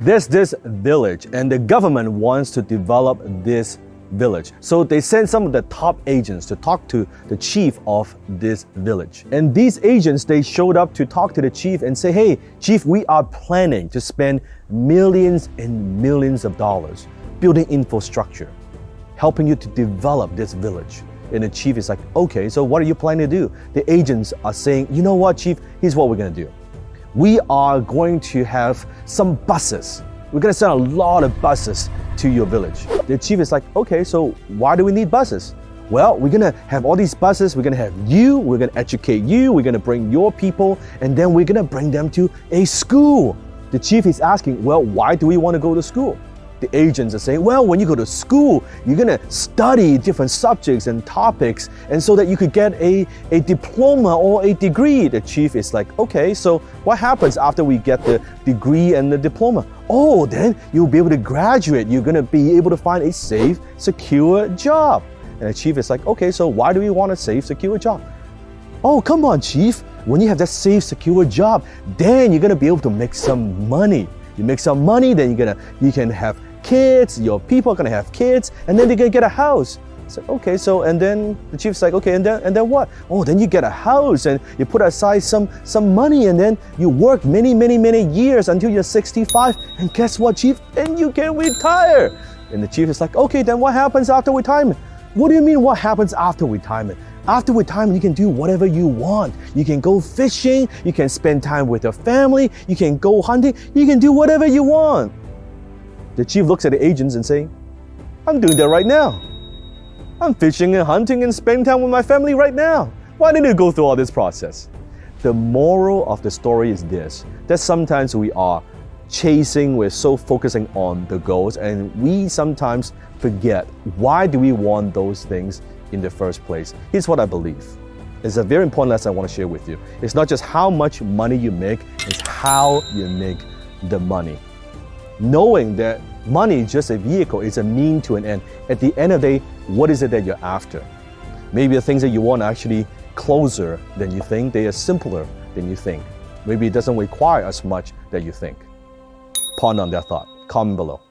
there's this village and the government wants to develop this village. So they send some of the top agents to talk to the chief of this village. And these agents, they showed up to talk to the chief and say, hey, chief, we are planning to spend millions and millions of dollars building infrastructure, helping you to develop this village. And the chief is like, okay, so what are you planning to do? The agents are saying, you know what, chief, here's what we're gonna do. We are going to have some buses. We're gonna send a lot of buses to your village. The chief is like, okay, so why do we need buses? Well, we're gonna have all these buses, we're gonna have you, we're gonna educate you, we're gonna bring your people, and then we're gonna bring them to a school. The chief is asking, well, why do we wanna go to school? The agents are saying, well, when you go to school, you're gonna study different subjects and topics, and so that you could get a diploma or a degree. The chief is like, okay, so what happens after we get the degree and the diploma? Oh, then you'll be able to graduate. You're gonna be able to find a safe, secure job. And the chief is like, okay, so why do we want a safe, secure job? Oh, come on, chief. When you have that safe, secure job, then you're gonna be able to make some money. You make some money, then you can have kids, your people are gonna have kids, and then they're gonna get a house. So, okay, so, and then the chief's like, okay, and then what? Oh, then you get a house and you put aside some money, and then you work many years until you're 65, and guess what, chief? Then you can retire. And the chief is like, okay, then what happens after retirement? What do you mean what happens after retirement? After retirement, you can do whatever you want. You can go fishing, you can spend time with your family, you can go hunting, you can do whatever you want. The chief looks at the agents and says, I'm doing that right now. I'm fishing and hunting and spending time with my family right now. Why didn't you go through all this process? The moral of the story is this, that sometimes we're so focusing on the goals, and we sometimes forget, why do we want those things in the first place? Here's what I believe. It's a very important lesson I want to share with you. It's not just how much money you make, it's how you make the money. Knowing that money is just a vehicle, it's a mean to an end. At the end of the day, what is it that you're after? Maybe the things that you want are actually closer than you think. They are simpler than you think. Maybe it doesn't require as much that you think. Ponder on that thought. Comment below.